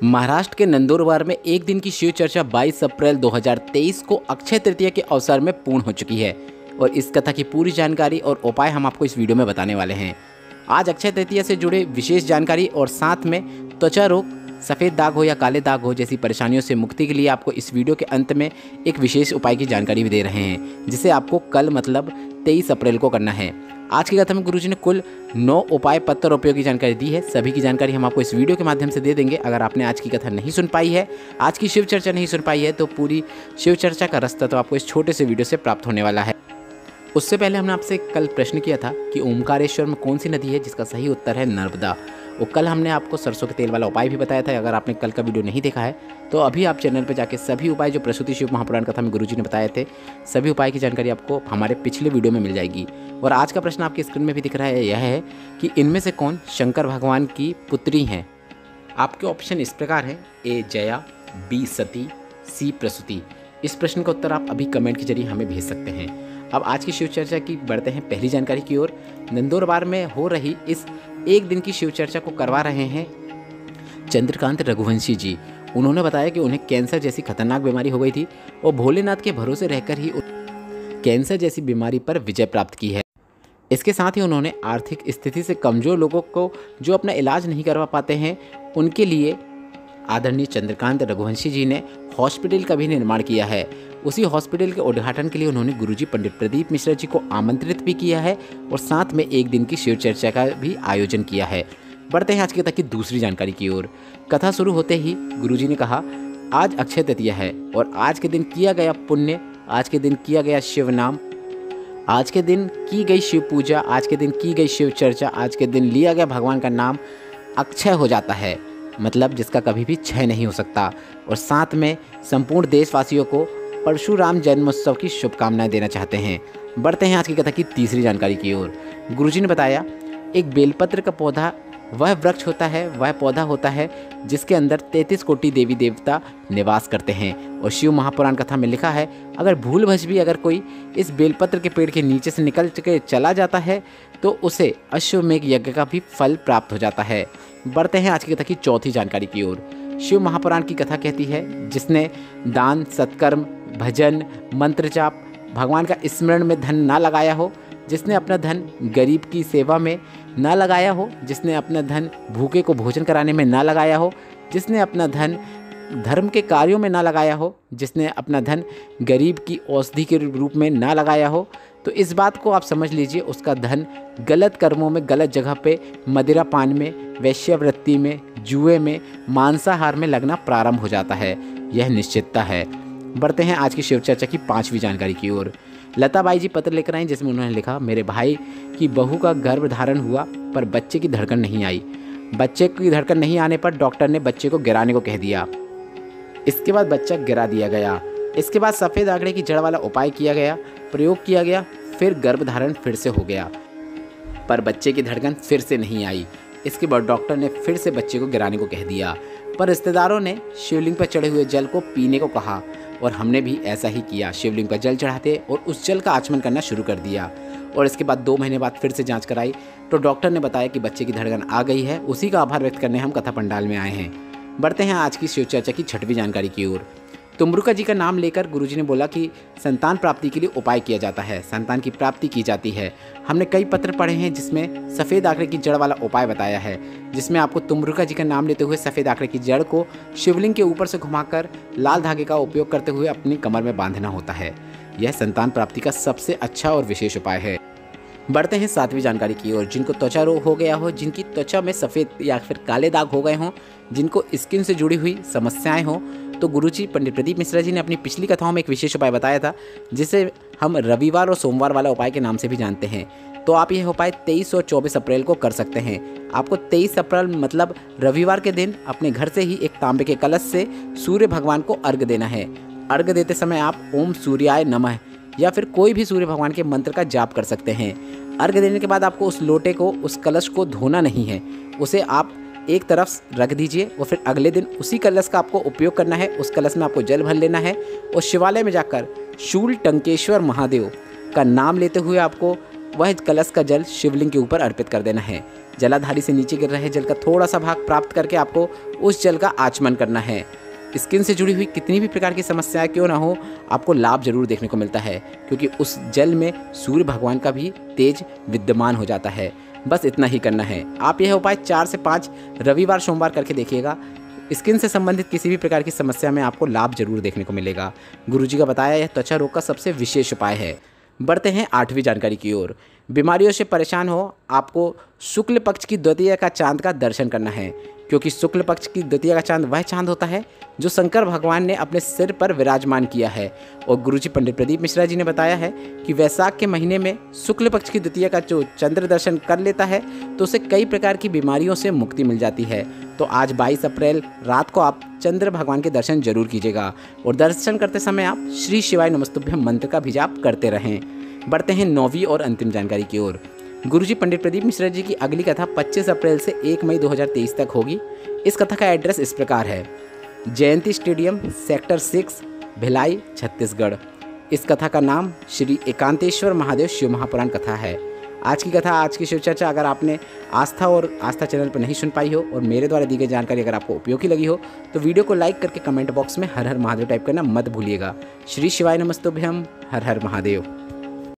महाराष्ट्र के नंदुरबार में एक दिन की शिव चर्चा 22 अप्रैल 2023 को अक्षय तृतीया के अवसर में पूर्ण हो चुकी है और इस कथा की पूरी जानकारी और उपाय हम आपको इस वीडियो में बताने वाले हैं। आज अक्षय तृतीया से जुड़े विशेष जानकारी और साथ में त्वचा रोग, सफ़ेद दाग हो या काले दाग हो जैसी परेशानियों से मुक्ति के लिए आपको इस वीडियो के अंत में एक विशेष उपाय की जानकारी भी दे रहे हैं, जिसे आपको कल मतलब 23 अप्रैल को करना है। आज की कथा में गुरुजी ने कुल 9 उपाय पत्र और उपयोगी जानकारी दी है। सभी की जानकारी हम आपको इस वीडियो के माध्यम से दे देंगे। अगर आपने आज की कथा नहीं सुन पाई है, आज की शिव चर्चा नहीं सुन पाई है, तो पूरी शिव चर्चा का रास्ता तो आपको इस छोटे से वीडियो से प्राप्त होने वाला है। उससे पहले हमने आपसे कल प्रश्न किया था कि ओमकारेश्वर में कौन सी नदी है, जिसका सही उत्तर है नर्मदा। और कल हमने आपको सरसों के तेल वाला उपाय भी बताया था। अगर आपने कल का वीडियो नहीं देखा है तो अभी आप चैनल पर जाके सभी उपाय जो प्रसूति शिव महापुराण कथा में गुरुजी ने बताए थे, सभी उपाय की जानकारी आपको हमारे पिछले वीडियो में मिल जाएगी। और आज का प्रश्न आपकी स्क्रीन में भी दिख रहा है, यह है कि इनमें से कौन शंकर भगवान की पुत्री हैं। आपके ऑप्शन इस प्रकार है: ए जया, बी सती, सी प्रसूति। इस प्रश्न का उत्तर आप अभी कमेंट के जरिए हमें भेज सकते हैं। अब आज की शिव चर्चा की बढ़ते हैं पहली जानकारी की ओर। नंदुरबार में हो रही इस एक दिन की शिव चर्चा को करवा रहे हैं चंद्रकांत रघुवंशी जी। उन्होंने बताया कि उन्हें कैंसर जैसी खतरनाक बीमारी हो गई थी और भोलेनाथ के भरोसे रहकर ही कैंसर जैसी बीमारी पर विजय प्राप्त की है। इसके साथ ही उन्होंने आर्थिक स्थिति से कमज़ोर लोगों को जो अपना इलाज नहीं करवा पाते हैं, उनके लिए आदरणीय चंद्रकांत रघुवंशी जी ने हॉस्पिटल का भी निर्माण किया है। उसी हॉस्पिटल के उद्घाटन के लिए उन्होंने गुरुजी पंडित प्रदीप मिश्रा जी को आमंत्रित भी किया है और साथ में एक दिन की शिव चर्चा का भी आयोजन किया है। बढ़ते हैं आज की कथा की दूसरी जानकारी की ओर। कथा शुरू होते ही गुरुजी ने कहा, आज अक्षय तृतीया है और आज के दिन किया गया पुण्य, आज के दिन किया गया शिव नाम, आज के दिन की गई शिव पूजा, आज के दिन की गई शिव चर्चा, आज के दिन लिया गया भगवान का नाम अक्षय हो जाता है, मतलब जिसका कभी भी क्षय नहीं हो सकता। और साथ में संपूर्ण देशवासियों को परशुराम जन्मोत्सव की शुभकामनाएं देना चाहते हैं। बढ़ते हैं आज की कथा की तीसरी जानकारी की ओर। गुरुजी ने बताया, एक बेलपत्र का पौधा वह वृक्ष होता है, वह पौधा होता है जिसके अंदर 33 कोटि देवी देवता निवास करते हैं। और शिव महापुराण कथा में लिखा है, अगर भूलवश भी अगर कोई इस बेलपत्र के पेड़ के नीचे से निकल के चला जाता है तो उसे अश्वमेघ यज्ञ का भी फल प्राप्त हो जाता है। बढ़ते हैं आज की कथा की चौथी जानकारी की ओर। शिव महापुराण की कथा कहती है, जिसने दान, सत्कर्म, भजन, मंत्र जाप, भगवान का स्मरण में धन ना लगाया हो, जिसने अपना धन गरीब की सेवा में ना लगाया हो, जिसने अपना धन भूखे को भोजन कराने में ना लगाया हो, जिसने अपना धन धर्म के कार्यों में ना लगाया हो, जिसने अपना धन गरीब की औषधि के रूप में ना लगाया हो, तो इस बात को आप समझ लीजिए, उसका धन गलत कर्मों में, गलत जगह पे, मदिरा पान में, वैश्यवृत्ति में, जुए में, मांसाहार में लगना प्रारंभ हो जाता है। यह निश्चितता है। बढ़ते हैं आज की शिव चर्चा की पांचवी जानकारी की ओर। लताबाई जी पत्र लेकर आई, जिसमें उन्होंने लिखा, मेरे भाई की बहू का गर्भ धारण हुआ पर बच्चे की धड़कन नहीं आई। बच्चे की धड़कन नहीं आने पर डॉक्टर ने बच्चे को गिराने को कह दिया। इसके बाद बच्चा गिरा दिया गया। इसके बाद सफ़ेद आंकड़े की जड़ वाला उपाय किया गया, प्रयोग किया गया, फिर गर्भधारण फिर से हो गया पर बच्चे की धड़कन फिर से नहीं आई। इसके बाद डॉक्टर ने फिर से बच्चे को गिराने को कह दिया, पर रिश्तेदारों ने शिवलिंग पर चढ़े हुए जल को पीने को कहा और हमने भी ऐसा ही किया। शिवलिंग पर जल चढ़ाते और उस जल का आचमन करना शुरू कर दिया। और इसके बाद 2 महीने बाद फिर से जांच कराई तो डॉक्टर ने बताया कि बच्चे की धड़कन आ गई है। उसी का आभार व्यक्त करने हम कथा पंडाल में आए हैं। बढ़ते हैं आज की शिव चर्चा की छठवीं जानकारी की ओर। तुम्रुका जी का नाम लेकर गुरुजी ने बोला कि संतान प्राप्ति के लिए उपाय किया जाता है, संतान की प्राप्ति की जाती है। हमने कई पत्र पढ़े हैं जिसमें सफ़ेद आंकड़े की जड़ वाला उपाय बताया है, जिसमें आपको तुम्रुका जी का नाम लेते हुए सफ़ेद आंकड़े की जड़ को शिवलिंग के ऊपर से घुमाकर लाल धागे का उपयोग करते हुए अपनी कमर में बांधना होता है। यह संतान प्राप्ति का सबसे अच्छा और विशेष उपाय है। बढ़ते हैं सातवीं जानकारी की ओर। जिनको त्वचा रोग हो गया हो, जिनकी त्वचा में सफ़ेद या फिर काले दाग हो गए हों, जिनको स्किन से जुड़ी हुई समस्याएं हों, तो गुरुजी पंडित प्रदीप मिश्रा जी ने अपनी पिछली कथाओं में एक विशेष उपाय बताया था, जिसे हम रविवार और सोमवार वाला उपाय के नाम से भी जानते हैं। तो आप यह उपाय 23 और 24 अप्रैल को कर सकते हैं। आपको 23 अप्रैल मतलब रविवार के दिन अपने घर से ही एक तांबे के कलश से सूर्य भगवान को अर्घ्य देना है। अर्घ्य देते समय आप ओम सूर्याय नमः या फिर कोई भी सूर्य भगवान के मंत्र का जाप कर सकते हैं। अर्घ्य देने के बाद आपको उस लोटे को, उस कलश को धोना नहीं है, उसे आप एक तरफ रख दीजिए और फिर अगले दिन उसी कलश का आपको उपयोग करना है। उस कलश में आपको जल भर लेना है और शिवालय में जाकर शूल टंकेश्वर महादेव का नाम लेते हुए आपको वह कलश का जल शिवलिंग के ऊपर अर्पित कर देना है। जलाधारी से नीचे गिर रहे जल का थोड़ा सा भाग प्राप्त करके आपको उस जल का आचमन करना है। स्किन से जुड़ी हुई कितनी भी प्रकार की समस्याएं क्यों ना हो, आपको लाभ जरूर देखने को मिलता है, क्योंकि उस जल में सूर्य भगवान का भी तेज विद्यमान हो जाता है। बस इतना ही करना है। आप यह उपाय 4 से 5 रविवार सोमवार करके देखिएगा। स्किन से संबंधित किसी भी प्रकार की समस्या में आपको लाभ जरूर देखने को मिलेगा। गुरुजी का बताया यह त्वचा रोग का सबसे विशेष उपाय है। बढ़ते हैं 8वीं जानकारी की ओर। बीमारियों से परेशान हो, आपको शुक्ल पक्ष की द्वितीया का चांद का दर्शन करना है, क्योंकि शुक्ल पक्ष की द्वितीया का चांद वह चांद होता है जो शंकर भगवान ने अपने सिर पर विराजमान किया है। और गुरुजी पंडित प्रदीप मिश्रा जी ने बताया है कि वैशाख के महीने में शुक्ल पक्ष की द्वितीया का जो चंद्र दर्शन कर लेता है तो उसे कई प्रकार की बीमारियों से मुक्ति मिल जाती है। तो आज 22 अप्रैल रात को आप चंद्र भगवान के दर्शन जरूर कीजिएगा और दर्शन करते समय आप श्री शिवाय नमस्तुभ्यम मंत्र का भी जाप करते रहें। बढ़ते हैं 9वीं और अंतिम जानकारी की ओर। गुरुजी पंडित प्रदीप मिश्रा जी की अगली कथा 25 अप्रैल से 1 मई 2023 तक होगी। इस कथा का एड्रेस इस प्रकार है: जयंती स्टेडियम, सेक्टर 6, भिलाई, छत्तीसगढ़। इस कथा का नाम श्री एकांतेश्वर महादेव शिव महापुराण कथा है। आज की कथा, आज की शिव चर्चा अगर आपने आस्था और आस्था चैनल पर नहीं सुन पाई हो और मेरे द्वारा दी गई जानकारी अगर आपको उपयोगी लगी हो तो वीडियो को लाइक करके कमेंट बॉक्स में हर हर महादेव टाइप करना मत भूलिएगा। श्री शिवाय नमस्तुभ्यम, हर हर महादेव।